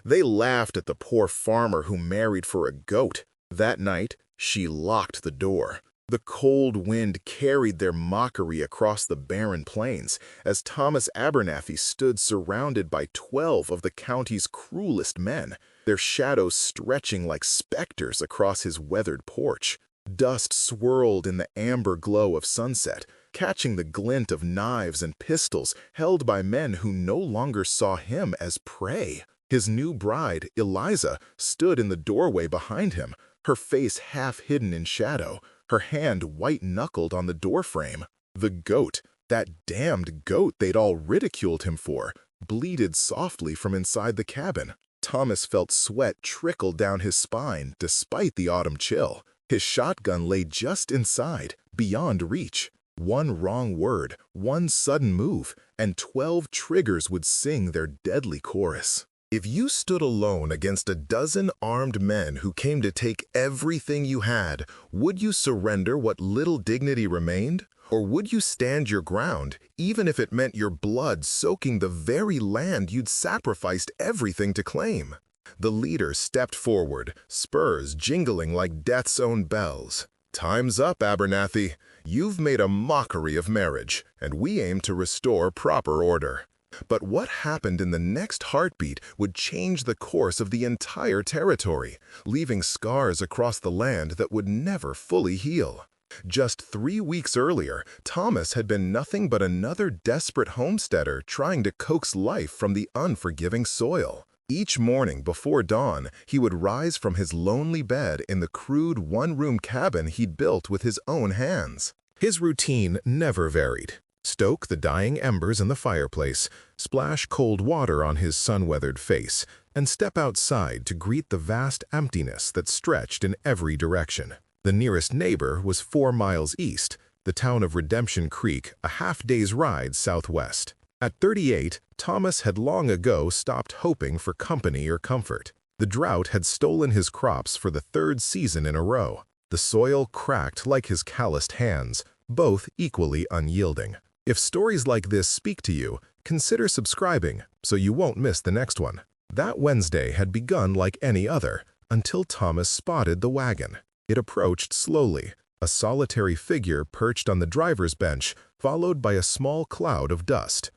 They laughed at the poor farmer who married for a goat. That night, she locked the door. The cold wind carried their mockery across the barren plains as Thomas Abernathy stood surrounded by 12 of the county's cruelest men, their shadows stretching like specters across his weathered porch. Dust swirled in the amber glow of sunset, catching the glint of knives and pistols held by men who no longer saw him as prey. His new bride, Eliza, stood in the doorway behind him, her face half hidden in shadow, her hand white-knuckled on the doorframe. The goat, that damned goat they'd all ridiculed him for, bleated softly from inside the cabin. Thomas felt sweat trickle down his spine despite the autumn chill. His shotgun lay just inside, beyond reach. One wrong word, one sudden move, and 12 triggers would sing their deadly chorus. If you stood alone against a dozen armed men who came to take everything you had, would you surrender what little dignity remained? Or would you stand your ground, even if it meant your blood soaking the very land you'd sacrificed everything to claim? The leader stepped forward, spurs jingling like death's own bells. "Time's up, Abernathy. You've made a mockery of marriage, and we aim to restore proper order." But what happened in the next heartbeat would change the course of the entire territory, leaving scars across the land that would never fully heal. Just 3 weeks earlier, Thomas had been nothing but another desperate homesteader trying to coax life from the unforgiving soil. Each morning before dawn, he would rise from his lonely bed in the crude one-room cabin he'd built with his own hands. His routine never varied. Stoke the dying embers in the fireplace, splash cold water on his sun-weathered face, and step outside to greet the vast emptiness that stretched in every direction. The nearest neighbor was 4 miles east, the town of Redemption Creek, a half-day's ride southwest. At 38, Thomas had long ago stopped hoping for company or comfort. The drought had stolen his crops for the 3rd season in a row. The soil cracked like his calloused hands, both equally unyielding. If stories like this speak to you, consider subscribing so you won't miss the next one. That Wednesday had begun like any other, until Thomas spotted the wagon. It approached slowly, a solitary figure perched on the driver's bench, followed by a small cloud of dust.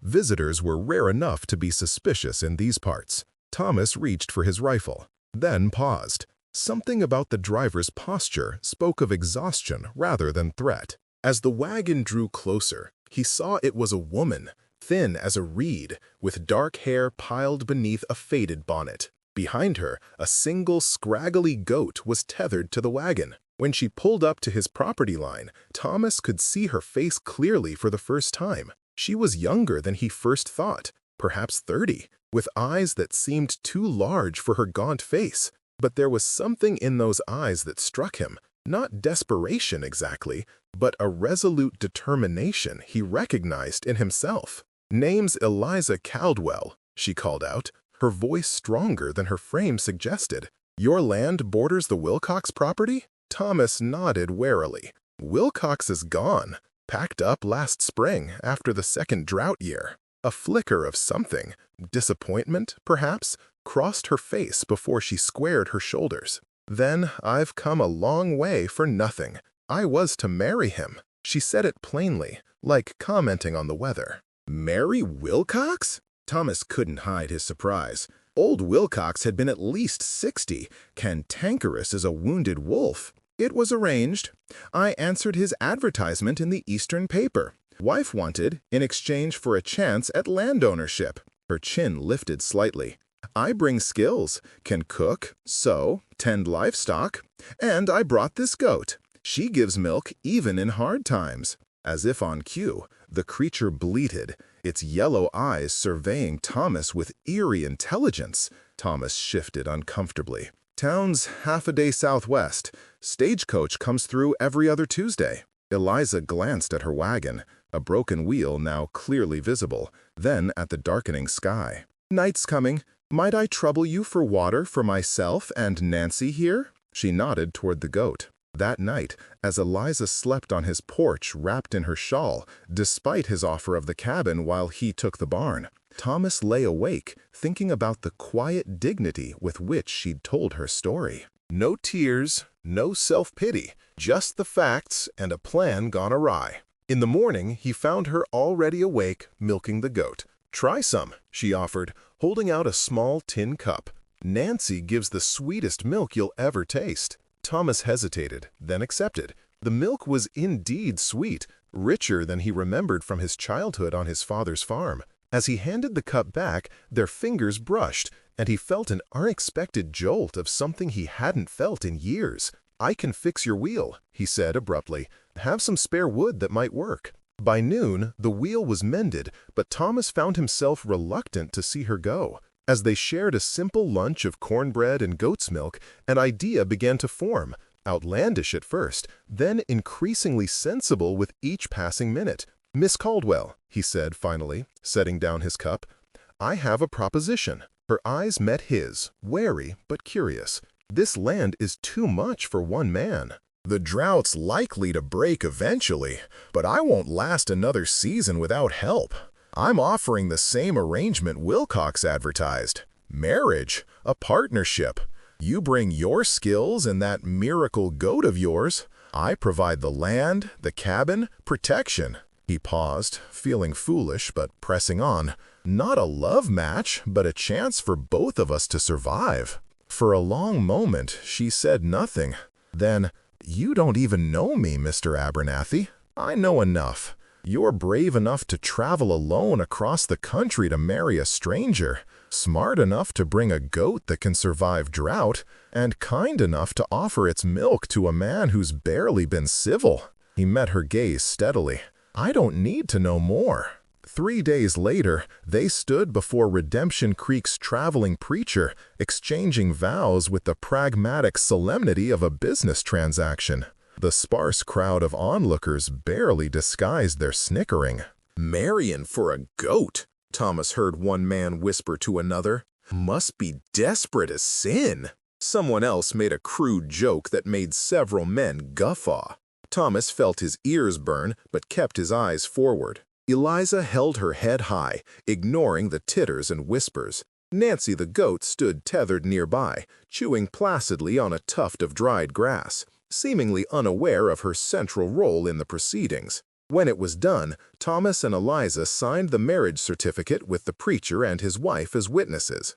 Visitors were rare enough to be suspicious in these parts. Thomas reached for his rifle, then paused. Something about the driver's posture spoke of exhaustion rather than threat. As the wagon drew closer, he saw it was a woman, thin as a reed, with dark hair piled beneath a faded bonnet. Behind her, a single scraggly goat was tethered to the wagon. When she pulled up to his property line, Thomas could see her face clearly for the first time. She was younger than he first thought, perhaps 30, with eyes that seemed too large for her gaunt face. But there was something in those eyes that struck him, not desperation exactly, but a resolute determination he recognized in himself. "Name's Eliza Caldwell," she called out, her voice stronger than her frame suggested. "Your land borders the Wilcox property?" Thomas nodded warily. "Wilcox is gone, packed up last spring after the 2nd drought year." A flicker of something, disappointment perhaps, crossed her face before she squared her shoulders. "Then I've come a long way for nothing. I was to marry him." She said it plainly, like commenting on the weather. "Marry Wilcox?" Thomas couldn't hide his surprise. Old Wilcox had been at least 60, cantankerous as a wounded wolf. "It was arranged. I answered his advertisement in the Eastern paper. Wife wanted, in exchange for a chance at land ownership." Her chin lifted slightly. "I bring skills, can cook, sew, tend livestock, and I brought this goat. She gives milk even in hard times." As if on cue, the creature bleated, its yellow eyes surveying Thomas with eerie intelligence. Thomas shifted uncomfortably. "Town's half a day southwest. Stagecoach comes through every other Tuesday." Eliza glanced at her wagon, a broken wheel now clearly visible, then at the darkening sky. "Night's coming. Might I trouble you for water for myself and Nancy here?" She nodded toward the goat. That night, as Eliza slept on his porch wrapped in her shawl, despite his offer of the cabin while he took the barn, Thomas lay awake, thinking about the quiet dignity with which she'd told her story. No tears, no self-pity, just the facts and a plan gone awry. In the morning, he found her already awake, milking the goat. "Try some," she offered, holding out a small tin cup. "Nancy gives the sweetest milk you'll ever taste." Thomas hesitated, then accepted. The milk was indeed sweet, richer than he remembered from his childhood on his father's farm. As he handed the cup back, their fingers brushed, and he felt an unexpected jolt of something he hadn't felt in years. "I can fix your wheel," he said abruptly. "Have some spare wood that might work." By noon, the wheel was mended, but Thomas found himself reluctant to see her go. As they shared a simple lunch of cornbread and goat's milk, an idea began to form, outlandish at first, then increasingly sensible with each passing minute. "Miss Caldwell," he said finally, setting down his cup, "I have a proposition." Her eyes met his, wary but curious. "This land is too much for one man. The drought's likely to break eventually, but I won't last another season without help. I'm offering the same arrangement Wilcox advertised. Marriage, a partnership. You bring your skills and that miracle goat of yours. I provide the land, the cabin, protection." He paused, feeling foolish but pressing on. "Not a love match, but a chance for both of us to survive." For a long moment, she said nothing. Then, "You don't even know me, Mr. Abernathy." "I know enough. You're brave enough to travel alone across the country to marry a stranger, smart enough to bring a goat that can survive drought, and kind enough to offer its milk to a man who's barely been civil." He met her gaze steadily. "I don't need to know more." 3 days later, they stood before Redemption Creek's traveling preacher, exchanging vows with the pragmatic solemnity of a business transaction. The sparse crowd of onlookers barely disguised their snickering. "Marrying for a goat," Thomas heard one man whisper to another. "Must be desperate as sin." Someone else made a crude joke that made several men guffaw. Thomas felt his ears burn, but kept his eyes forward. Eliza held her head high, ignoring the titters and whispers. Nancy the goat stood tethered nearby, chewing placidly on a tuft of dried grass, seemingly unaware of her central role in the proceedings. When it was done, Thomas and Eliza signed the marriage certificate with the preacher and his wife as witnesses.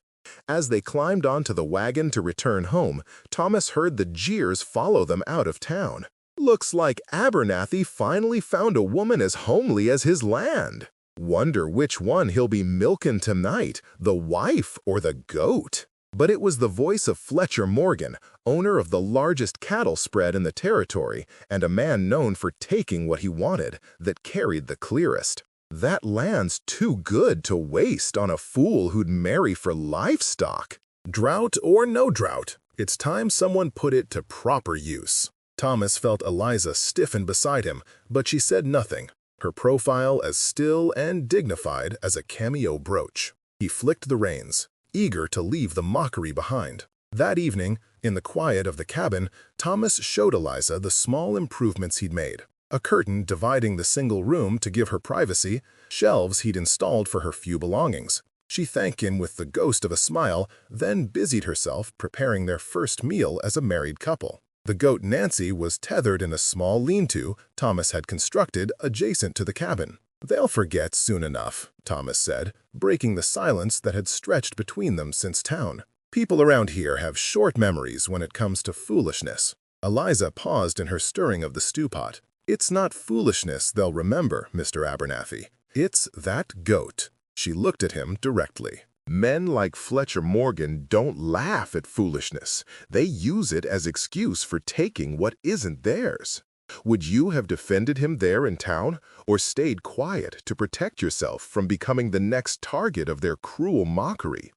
As they climbed onto the wagon to return home, Thomas heard the jeers follow them out of town. "Looks like Abernathy finally found a woman as homely as his land. Wonder which one he'll be milking tonight, the wife or the goat." But it was the voice of Fletcher Morgan, owner of the largest cattle spread in the territory and a man known for taking what he wanted, that carried the clearest. "That land's too good to waste on a fool who'd marry for livestock. Drought or no drought, it's time someone put it to proper use." Thomas felt Eliza stiffen beside him, but she said nothing, her profile as still and dignified as a cameo brooch. He flicked the reins, eager to leave the mockery behind. That evening, in the quiet of the cabin, Thomas showed Eliza the small improvements he'd made. A curtain dividing the single room to give her privacy, shelves he'd installed for her few belongings. She thanked him with the ghost of a smile, then busied herself preparing their first meal as a married couple. The goat Nancy was tethered in a small lean-to Thomas had constructed adjacent to the cabin. "They'll forget soon enough," Thomas said, breaking the silence that had stretched between them since town. "People around here have short memories when it comes to foolishness." Eliza paused in her stirring of the stew pot. "It's not foolishness they'll remember, Mr. Abernathy. It's that goat." She looked at him directly. "Men like Fletcher Morgan don't laugh at foolishness. They use it as excuse for taking what isn't theirs. Would you have defended him there in town, or stayed quiet to protect yourself from becoming the next target of their cruel mockery?"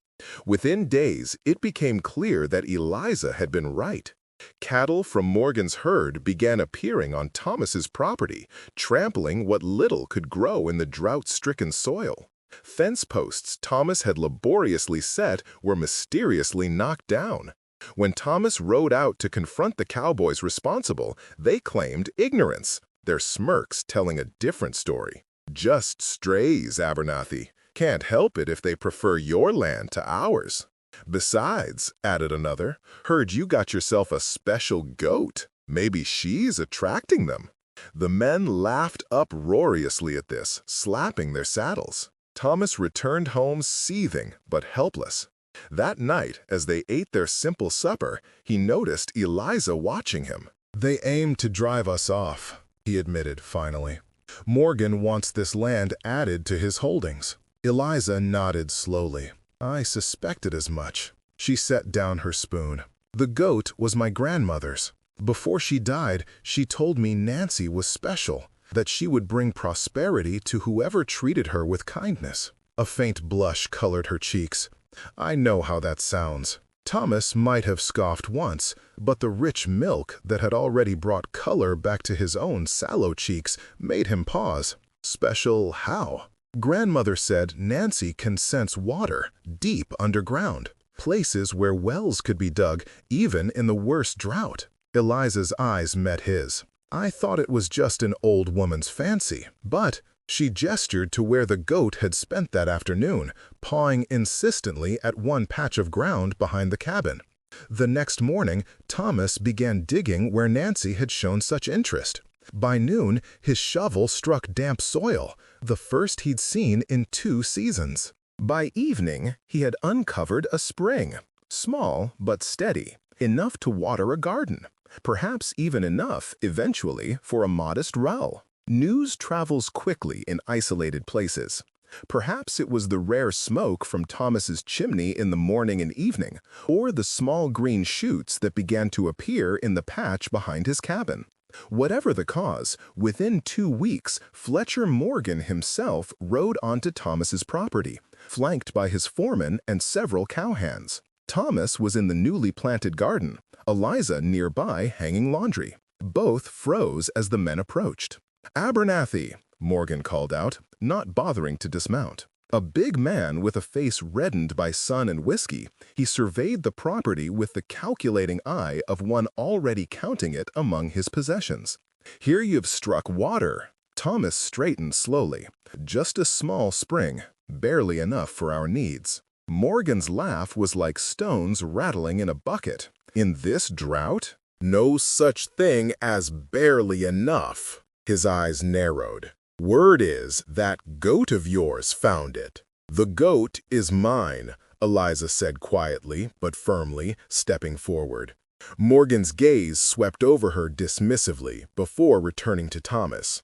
Within days, it became clear that Eliza had been right. Cattle from Morgan's herd began appearing on Thomas's property, trampling what little could grow in the drought-stricken soil. Fence posts Thomas had laboriously set were mysteriously knocked down. When Thomas rode out to confront the cowboys responsible, they claimed ignorance, their smirks telling a different story. "Just strays, Abernathy. Can't help it if they prefer your land to ours. Besides, added another, heard you got yourself a special goat. Maybe she's attracting them. The men laughed uproariously at this, slapping their saddles. Thomas returned home seething but helpless. That night, as they ate their simple supper, he noticed Eliza watching him. "They aim to drive us off," he admitted finally. "Morgan wants this land added to his holdings." Eliza nodded slowly. "I suspected as much." She set down her spoon. "The goat was my grandmother's. Before she died, she told me Nancy was special, that she would bring prosperity to whoever treated her with kindness." A faint blush colored her cheeks. "I know how that sounds." Thomas might have scoffed once, but the rich milk that had already brought color back to his own sallow cheeks made him pause. "Special how?" "Grandmother said Nancy can sense water deep underground, places where wells could be dug even in the worst drought." Eliza's eyes met his. "I thought it was just an old woman's fancy, but..." She gestured to where the goat had spent that afternoon, pawing insistently at one patch of ground behind the cabin. The next morning, Thomas began digging where Nancy had shown such interest. By noon, his shovel struck damp soil, the first he'd seen in 2 seasons. By evening, he had uncovered a spring, small but steady, enough to water a garden, perhaps even enough, eventually, for a modest row. News travels quickly in isolated places. Perhaps it was the rare smoke from Thomas's chimney in the morning and evening, or the small green shoots that began to appear in the patch behind his cabin. Whatever the cause, within 2 weeks, Fletcher Morgan himself rode onto Thomas's property, flanked by his foreman and several cowhands. Thomas was in the newly planted garden, Eliza nearby hanging laundry. Both froze as the men approached. "Abernathy," Morgan called out, not bothering to dismount. A big man with a face reddened by sun and whiskey, he surveyed the property with the calculating eye of one already counting it among his possessions. "Here you've struck water." Thomas straightened slowly. "Just a small spring, barely enough for our needs." Morgan's laugh was like stones rattling in a bucket. "In this drought? No such thing as barely enough." His eyes narrowed. "Word is that goat of yours found it." "The goat is mine," Eliza said quietly but firmly, stepping forward. Morgan's gaze swept over her dismissively before returning to Thomas.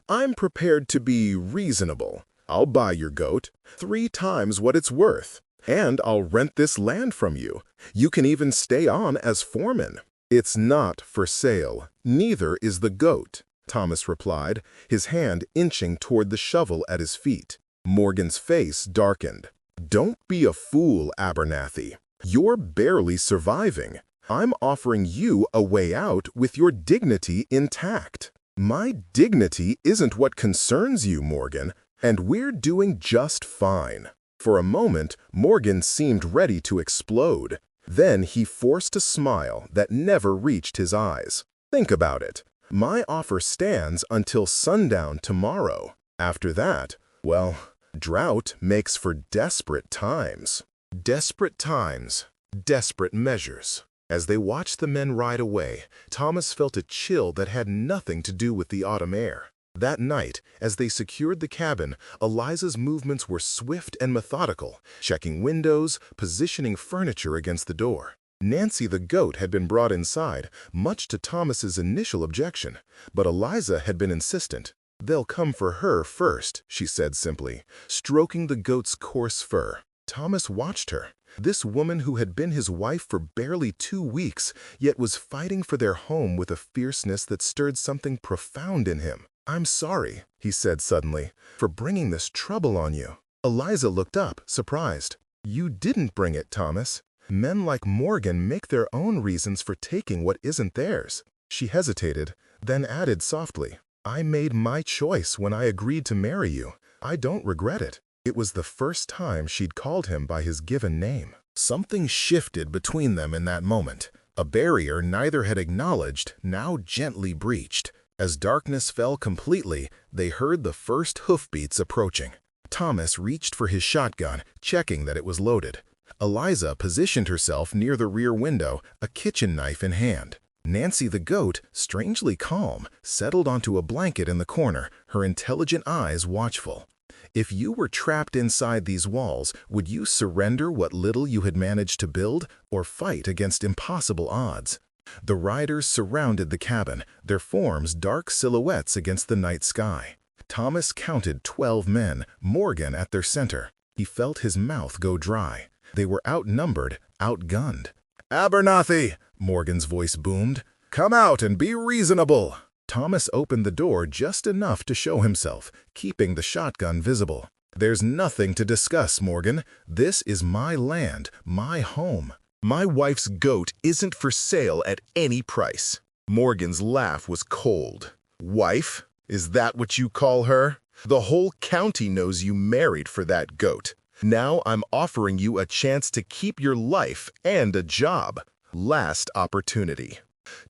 "I'm prepared to be reasonable. I'll buy your goat, 3 times what it's worth, and I'll rent this land from you. You can even stay on as foreman." "It's not for sale. Neither is the goat," Thomas replied, his hand inching toward the shovel at his feet. Morgan's face darkened. "Don't be a fool, Abernathy. You're barely surviving. I'm offering you a way out with your dignity intact." "My dignity isn't what concerns you, Morgan, and we're doing just fine." For a moment, Morgan seemed ready to explode. Then he forced a smile that never reached his eyes. "Think about it. My offer stands until sundown tomorrow. After that, well, drought makes for desperate times." Desperate times, desperate measures. As they watched the men ride away, Thomas felt a chill that had nothing to do with the autumn air. That night, as they secured the cabin, Eliza's movements were swift and methodical, checking windows, positioning furniture against the door. Nancy the goat had been brought inside, much to Thomas's initial objection, but Eliza had been insistent. "They'll come for her first," she said simply, stroking the goat's coarse fur. Thomas watched her. This woman who had been his wife for barely 2 weeks, yet was fighting for their home with a fierceness that stirred something profound in him. "I'm sorry," he said suddenly, "for bringing this trouble on you." Eliza looked up, surprised. "You didn't bring it, Thomas. Men like Morgan make their own reasons for taking what isn't theirs." She hesitated, then added softly, "I made my choice when I agreed to marry you. I don't regret it." It was the first time she'd called him by his given name. Something shifted between them in that moment. A barrier neither had acknowledged, now gently breached. As darkness fell completely, they heard the first hoofbeats approaching. Thomas reached for his shotgun, checking that it was loaded. Eliza positioned herself near the rear window, a kitchen knife in hand. Nancy the goat, strangely calm, settled onto a blanket in the corner, her intelligent eyes watchful. If you were trapped inside these walls, would you surrender what little you had managed to build, or fight against impossible odds? The riders surrounded the cabin, their forms dark silhouettes against the night sky. Thomas counted 12 men, Morgan at their center. He felt his mouth go dry. They were outnumbered, outgunned. "Abernathy!" Morgan's voice boomed. "Come out and be reasonable!" Thomas opened the door just enough to show himself, keeping the shotgun visible. "There's nothing to discuss, Morgan. This is my land, my home. My wife's goat isn't for sale at any price." Morgan's laugh was cold. "Wife? Is that what you call her? The whole county knows you married for that goat. Now I'm offering you a chance to keep your life and a job. Last opportunity."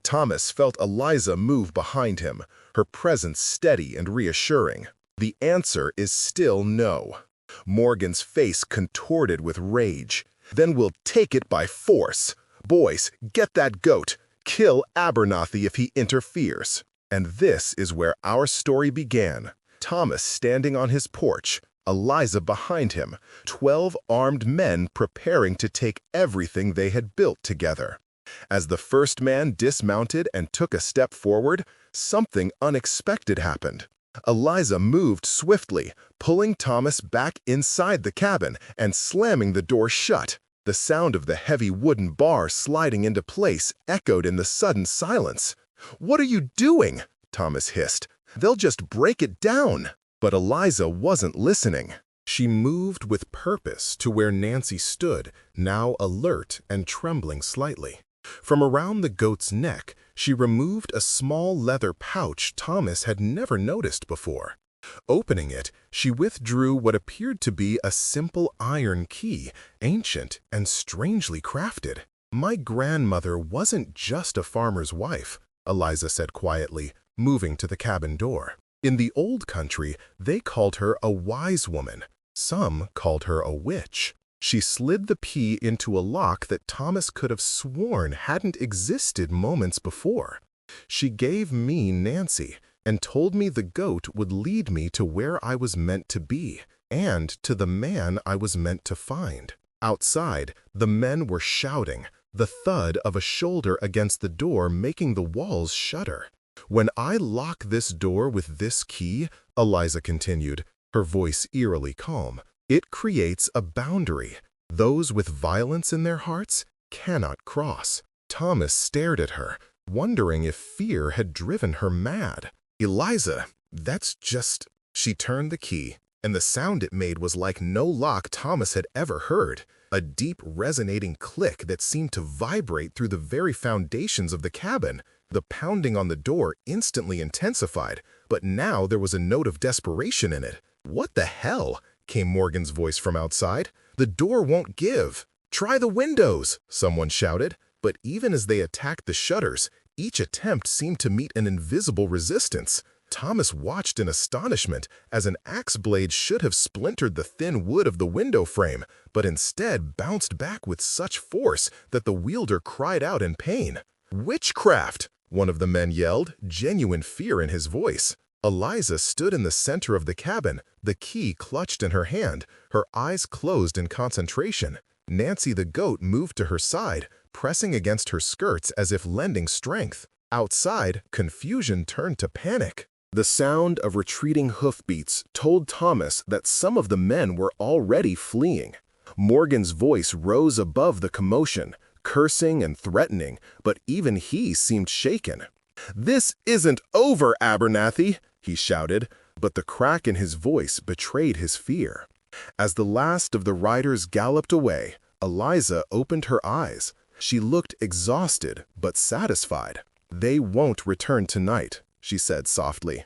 Thomas felt Eliza move behind him, her presence steady and reassuring. The answer is still no. Morgan's face contorted with rage. "Then we'll take it by force. Boys, get that goat. Kill Abernathy if he interferes." And this is where our story began. Thomas standing on his porch, Eliza behind him, 12 armed men preparing to take everything they had built together. As the first man dismounted and took a step forward, something unexpected happened. Eliza moved swiftly, pulling Thomas back inside the cabin and slamming the door shut. The sound of the heavy wooden bar sliding into place echoed in the sudden silence. "What are you doing?" Thomas hissed. "They'll just break it down." But Eliza wasn't listening. She moved with purpose to where Nancy stood, now alert and trembling slightly. From around the goat's neck, she removed a small leather pouch Thomas had never noticed before. Opening it, she withdrew what appeared to be a simple iron key, ancient and strangely crafted. "My grandmother wasn't just a farmer's wife," Eliza said quietly, moving to the cabin door. "In the old country, they called her a wise woman. Some called her a witch." She slid the key into a lock that Thomas could have sworn hadn't existed moments before. "She gave me Nancy and told me the goat would lead me to where I was meant to be and to the man I was meant to find." Outside, the men were shouting, the thud of a shoulder against the door making the walls shudder. "When I lock this door with this key," Eliza continued, her voice eerily calm, "it creates a boundary. Those with violence in their hearts cannot cross." Thomas stared at her, wondering if fear had driven her mad. "Eliza, that's just—" She turned the key, and the sound it made was like no lock Thomas had ever heard, a deep resonating click that seemed to vibrate through the very foundations of the cabin. The pounding on the door instantly intensified, but now there was a note of desperation in it. "What the hell?" came Morgan's voice from outside. "The door won't give." "Try the windows," someone shouted. But even as they attacked the shutters, each attempt seemed to meet an invisible resistance. Thomas watched in astonishment as an axe blade should have splintered the thin wood of the window frame, but instead bounced back with such force that the wielder cried out in pain. "Witchcraft!" one of the men yelled, genuine fear in his voice. Eliza stood in the center of the cabin, the key clutched in her hand, her eyes closed in concentration. Nancy the goat moved to her side, pressing against her skirts as if lending strength. Outside, confusion turned to panic. The sound of retreating hoofbeats told Thomas that some of the men were already fleeing. Morgan's voice rose above the commotion, cursing and threatening, but even he seemed shaken. "This isn't over, Abernathy," he shouted, but the crack in his voice betrayed his fear. As the last of the riders galloped away, Eliza opened her eyes. She looked exhausted but satisfied. "They won't return tonight," she said softly.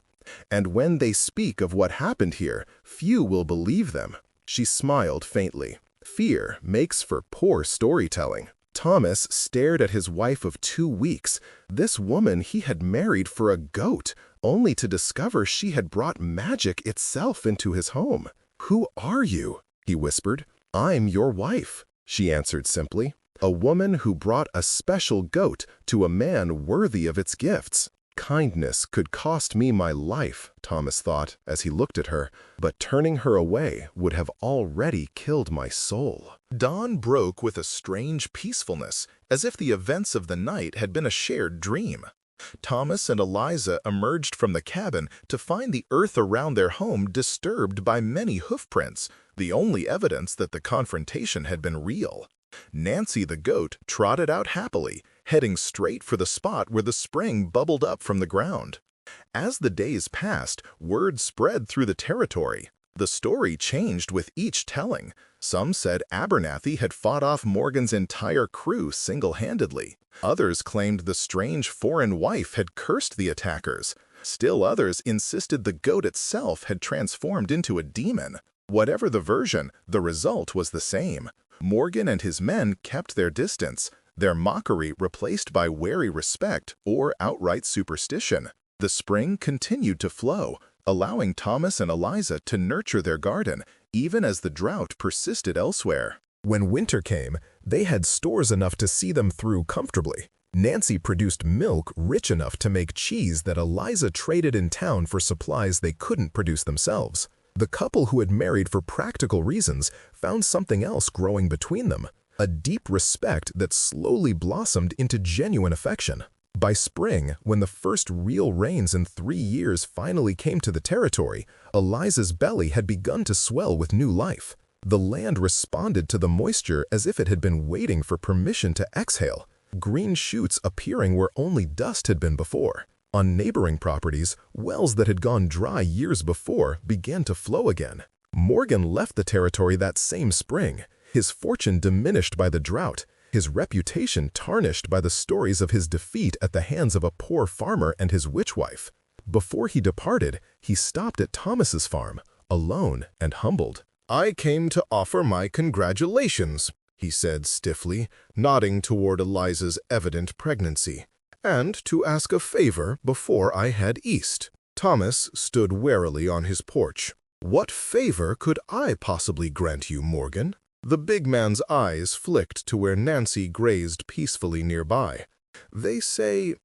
"And when they speak of what happened here, few will believe them." She smiled faintly. Fear makes for poor storytelling. Thomas stared at his wife of 2 weeks, this woman he had married for a goat, only to discover she had brought magic itself into his home. "Who are you?" he whispered. "I'm your wife," she answered simply. "A woman who brought a special goat to a man worthy of its gifts." Kindness could cost me my life, Thomas thought as he looked at her, but turning her away would have already killed my soul. Dawn broke with a strange peacefulness, as if the events of the night had been a shared dream. Thomas and Eliza emerged from the cabin to find the earth around their home disturbed by many hoofprints, the only evidence that the confrontation had been real. Nancy the goat trotted out happily, heading straight for the spot where the spring bubbled up from the ground. As the days passed, word spread through the territory. The story changed with each telling. Some said Abernathy had fought off Morgan's entire crew single-handedly. Others claimed the strange foreign wife had cursed the attackers. Still others insisted the goat itself had transformed into a demon. Whatever the version, the result was the same. Morgan and his men kept their distance, their mockery replaced by wary respect or outright superstition. The spring continued to flow, allowing Thomas and Eliza to nurture their garden, even as the drought persisted elsewhere. When winter came, they had stores enough to see them through comfortably. Nancy produced milk rich enough to make cheese that Eliza traded in town for supplies they couldn't produce themselves. The couple who had married for practical reasons found something else growing between them, a deep respect that slowly blossomed into genuine affection. By spring, when the first real rains in 3 years finally came to the territory, Eliza's belly had begun to swell with new life. The land responded to the moisture as if it had been waiting for permission to exhale, green shoots appearing where only dust had been before. On neighboring properties, wells that had gone dry years before began to flow again. Morgan left the territory that same spring, his fortune diminished by the drought, his reputation tarnished by the stories of his defeat at the hands of a poor farmer and his witch wife. Before he departed, he stopped at Thomas's farm, alone and humbled. "I came to offer my congratulations," he said stiffly, nodding toward Eliza's evident pregnancy, "and to ask a favor before I head east." Thomas stood warily on his porch. "What favor could I possibly grant you, Morgan?" The big man's eyes flicked to where Nancy grazed peacefully nearby. They say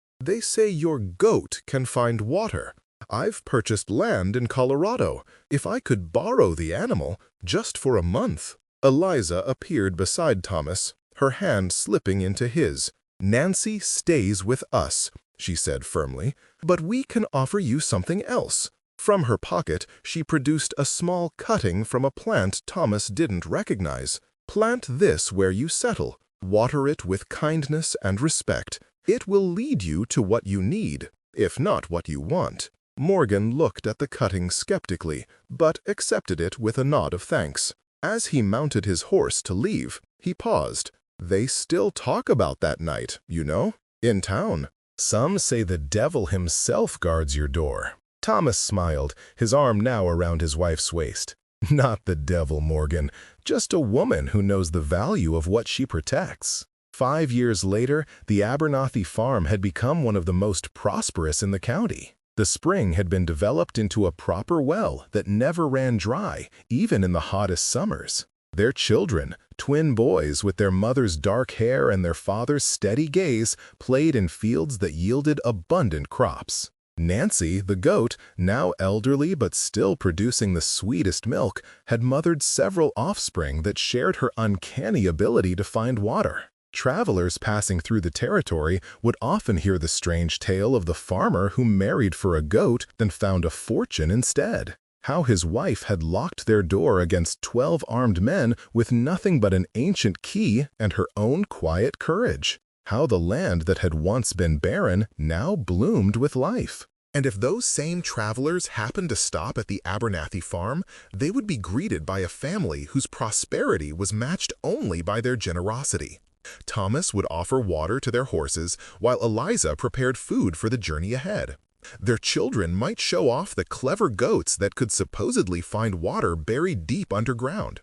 your goat can find water. I've purchased land in Colorado. If I could borrow the animal, just for a month." Eliza appeared beside Thomas, her hand slipping into his. "Nancy stays with us," she said firmly, "but we can offer you something else." From her pocket, she produced a small cutting from a plant Thomas didn't recognize. "Plant this where you settle. Water it with kindness and respect. It will lead you to what you need, if not what you want." Morgan looked at the cutting skeptically, but accepted it with a nod of thanks. As he mounted his horse to leave, he paused. "They still talk about that night, you know, in town. Some say the devil himself guards your door." Thomas smiled, his arm now around his wife's waist. "Not the devil, Morgan, just a woman who knows the value of what she protects." 5 years later, the Abernathy farm had become one of the most prosperous in the county. The spring had been developed into a proper well that never ran dry, even in the hottest summers. Their children, twin boys with their mother's dark hair and their father's steady gaze, played in fields that yielded abundant crops. Nancy, the goat, now elderly but still producing the sweetest milk, had mothered several offspring that shared her uncanny ability to find water. Travelers passing through the territory would often hear the strange tale of the farmer who married for a goat then found a fortune instead. How his wife had locked their door against 12 armed men with nothing but an ancient key and her own quiet courage. How the land that had once been barren now bloomed with life. And if those same travelers happened to stop at the Abernathy farm, they would be greeted by a family whose prosperity was matched only by their generosity. Thomas would offer water to their horses, while Eliza prepared food for the journey ahead. Their children might show off the clever goats that could supposedly find water buried deep underground.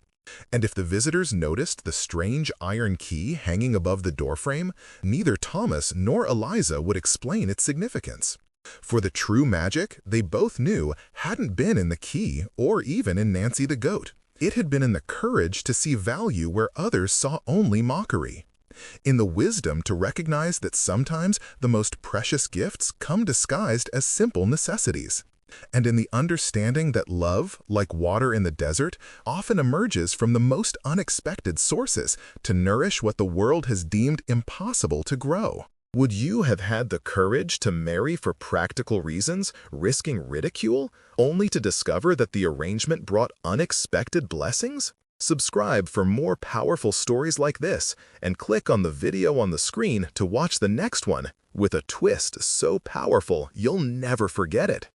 And if the visitors noticed the strange iron key hanging above the doorframe, neither Thomas nor Eliza would explain its significance. For the true magic, they both knew, hadn't been in the key or even in Nancy the goat. It had been in the courage to see value where others saw only mockery. In the wisdom to recognize that sometimes the most precious gifts come disguised as simple necessities. And in the understanding that love, like water in the desert, often emerges from the most unexpected sources to nourish what the world has deemed impossible to grow. Would you have had the courage to marry for practical reasons, risking ridicule, only to discover that the arrangement brought unexpected blessings? Subscribe for more powerful stories like this, and click on the video on the screen to watch the next one, with a twist so powerful you'll never forget it.